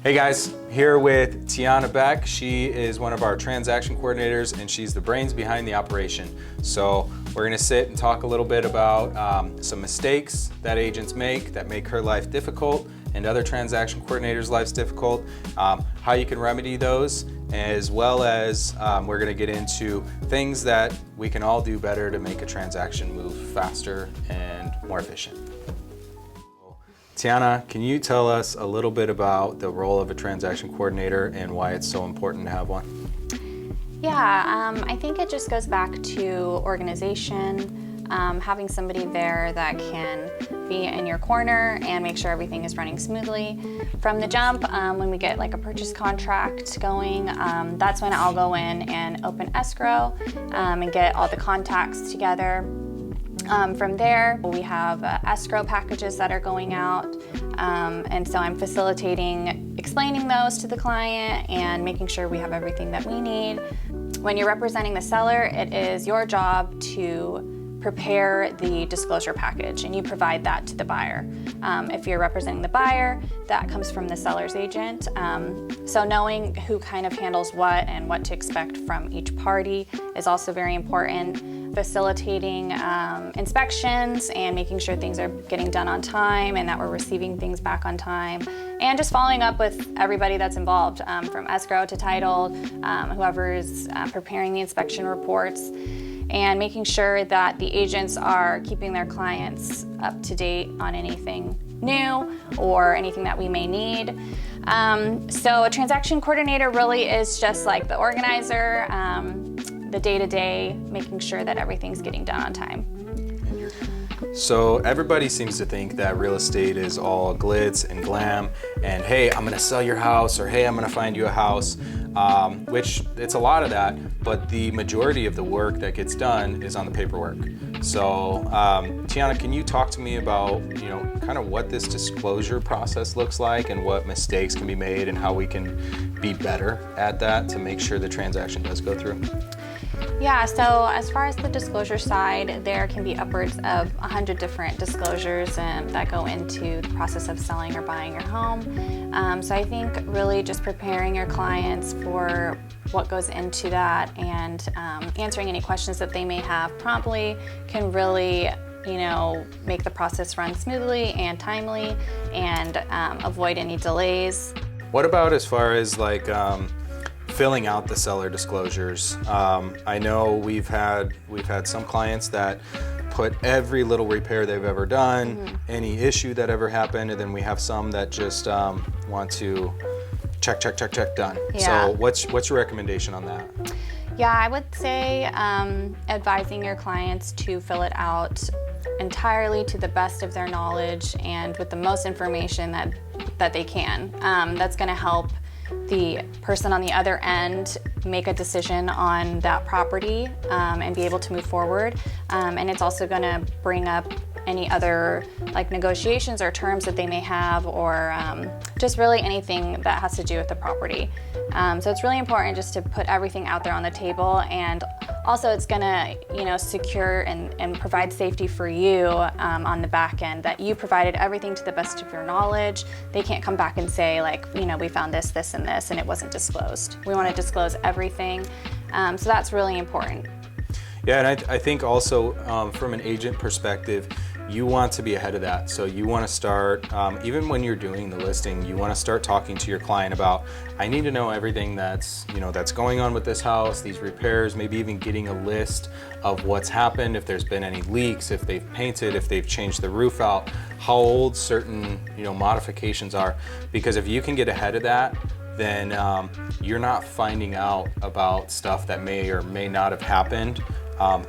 Hey guys, here with Tiana Beck. She is one of our transaction coordinators and she's the brains behind the operation. So we're gonna sit and talk a little bit about some mistakes that agents make that make her life difficult and other transaction coordinators' lives difficult, how you can remedy those, as well as we're gonna get into things that we can all do better to make a transaction move faster and more efficient. Tiana, can you tell us a little bit about the role of a transaction coordinator and why it's so important to have one? Yeah, I think it just goes back to organization, having somebody there that can be in your corner and make sure everything is running smoothly. From the jump, when we get like a purchase contract going, that's when I'll go in and open escrow and get all the contacts together. From there, we have escrow packages that are going out, and so I'm facilitating, explaining those to the client and making sure we have everything that we need. When you're representing the seller, it is your job to prepare the disclosure package and you provide that to the buyer. If you're representing the buyer, that comes from the seller's agent. So knowing who kind of handles what and what to expect from each party is also very important. Facilitating inspections and making sure things are getting done on time and that we're receiving things back on time. And just following up with everybody that's involved, from escrow to title, whoever is preparing the inspection reports, and making sure that the agents are keeping their clients up to date on anything new or anything that we may need. So a transaction coordinator really is just like the organizer, the day-to-day, making sure that everything's getting done on time. So everybody seems to think that real estate is all glitz and glam and hey, I'm gonna sell your house, or hey, I'm gonna find you a house, which it's a lot of that, but the majority of the work that gets done is on the paperwork. So Tiana, can you talk to me about, kind of what this disclosure process looks like and what mistakes can be made and how we can be better at that to make sure the transaction does go through? Yeah, so as far as the disclosure side, there can be upwards of 100 different disclosures that go into the process of selling or buying your home. So I think really just preparing your clients for what goes into that and answering any questions that they may have promptly can really make the process run smoothly and timely and avoid any delays. What about as far as like filling out the seller disclosures? I know we've had some clients that put every little repair they've ever done, any issue that ever happened, and then we have some that just want to check, done. Yeah. So what's your recommendation on that? Yeah, I would say advising your clients to fill it out entirely to the best of their knowledge and with the most information that they can. That's going to help the person on the other end make a decision on that property and be able to move forward. And it's also going to bring up any other like negotiations or terms that they may have, or just really anything that has to do with the property. So it's really important just to put everything out there on the table, and also it's going to secure and provide safety for you on the back end, that you provided everything to the best of your knowledge. They can't come back and say like, we found this, and this, and it wasn't disclosed. We want to disclose everything. So that's really important. Yeah, and I think also from an agent perspective, you want to be ahead of that. So you want to start, even when you're doing the listing, you want to start talking to your client about, I need to know everything that's going on with this house, these repairs, maybe even getting a list of what's happened, if there's been any leaks, if they've painted, if they've changed the roof out, how old certain modifications are. Because if you can get ahead of that, then you're not finding out about stuff that may or may not have happened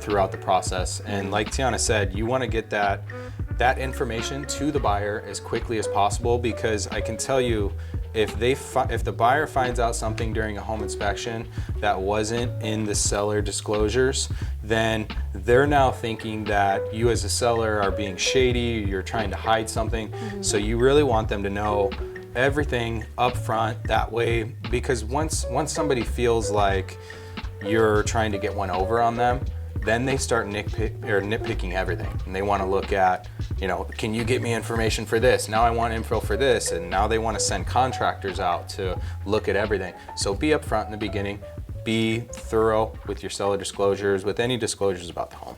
throughout the process. And like Tiana said, you want to get that information to the buyer as quickly as possible, because I can tell you, if the buyer finds out something during a home inspection that wasn't in the seller disclosures, then they're now thinking that you as a seller are being shady, you're trying to hide something. So you really want them to know everything up front that way, because once somebody feels like you're trying to get one over on them, then they start nitpicking everything, and they want to look at, can you get me information for this? Now I want info for this, and now they want to send contractors out to look at everything. So be upfront in the beginning, be thorough with your seller disclosures, with any disclosures about the home.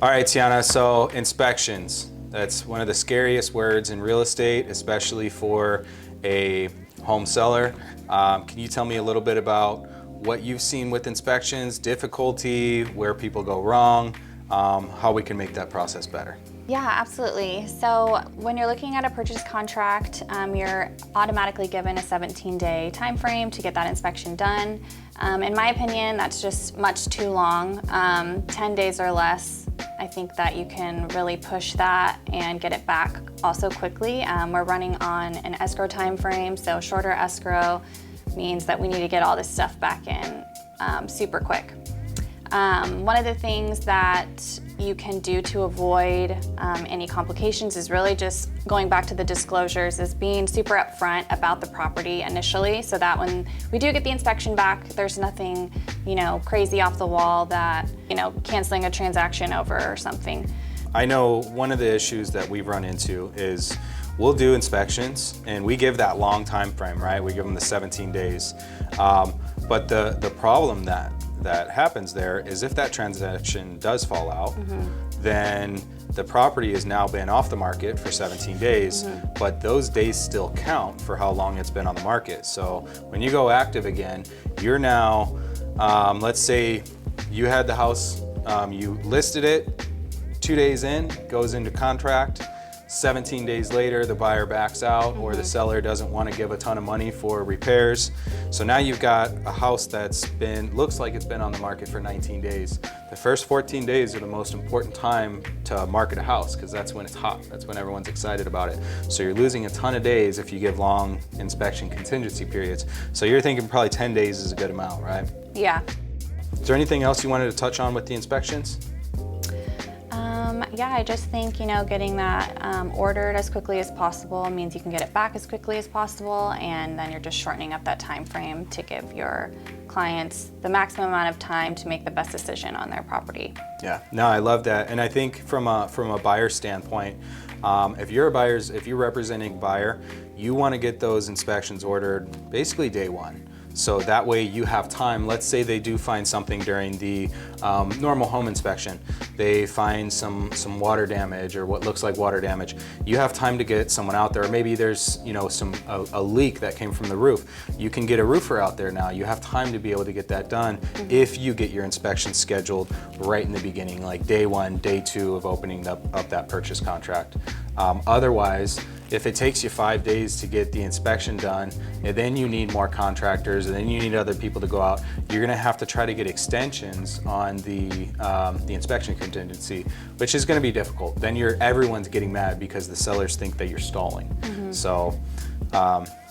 All right, Tiana, so inspections. That's one of the scariest words in real estate, especially for a home seller. Can you tell me a little bit about what you've seen with inspections, difficulty, where people go wrong, how we can make that process better? Yeah, absolutely. So when you're looking at a purchase contract, you're automatically given a 17-day time frame to get that inspection done. In my opinion, that's just much too long. 10 days or less, I think that you can really push that and get it back also quickly. We're running on an escrow time frame, so shorter escrow means that we need to get all this stuff back in super quick. One of the things that you can do to avoid any complications is really just going back to the disclosures, is being super upfront about the property initially, so that when we do get the inspection back, there's nothing, crazy off the wall that, canceling a transaction over or something. I know one of the issues that we've run into is we'll do inspections and we give that long time frame, right? We give them the 17 days. But the problem that happens there is if that transaction does fall out, then the property has now been off the market for 17 days, but those days still count for how long it's been on the market. So when you go active again, you're now, let's say you had the house, you listed it, 2 days in, goes into contract, 17 days later, the buyer backs out or the seller doesn't want to give a ton of money for repairs. So now you've got a house that's looks like it's been on the market for 19 days. The first 14 days are the most important time to market a house because that's when it's hot. That's when everyone's excited about it. So you're losing a ton of days if you give long inspection contingency periods. So you're thinking probably 10 days is a good amount, right? Yeah. Is there anything else you wanted to touch on with the inspections? Yeah, I just think, getting that ordered as quickly as possible means you can get it back as quickly as possible, and then you're just shortening up that time frame to give your clients the maximum amount of time to make the best decision on their property. Yeah, no, I love that. And I think from a buyer standpoint, if you're representing a buyer, you want to get those inspections ordered basically day one. So that way you have time. Let's say they do find something during the normal home inspection. They find some water damage or what looks like water damage. You have time to get someone out there. Or maybe there's a leak that came from the roof. You can get a roofer out there now. You have time to be able to get that done if you get your inspection scheduled right in the beginning, like day one, day two of opening up that purchase contract. Otherwise, if it takes you 5 days to get the inspection done, and then you need more contractors, and then you need other people to go out, you're gonna have to try to get extensions on the inspection contingency, which is gonna be difficult. Then everyone's getting mad because the sellers think that you're stalling. So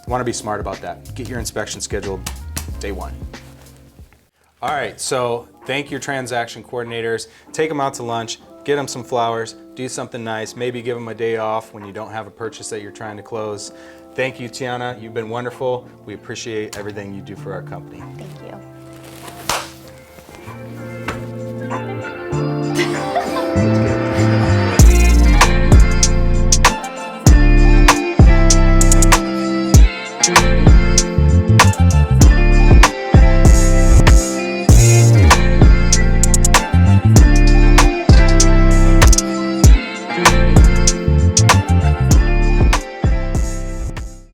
wanna be smart about that. Get your inspection scheduled day one. All right, so thank your transaction coordinators. Take them out to lunch, get them some flowers, do something nice, maybe give them a day off when you don't have a purchase that you're trying to close. Thank you, Tiana. You've been wonderful. We appreciate everything you do for our company. Thank you.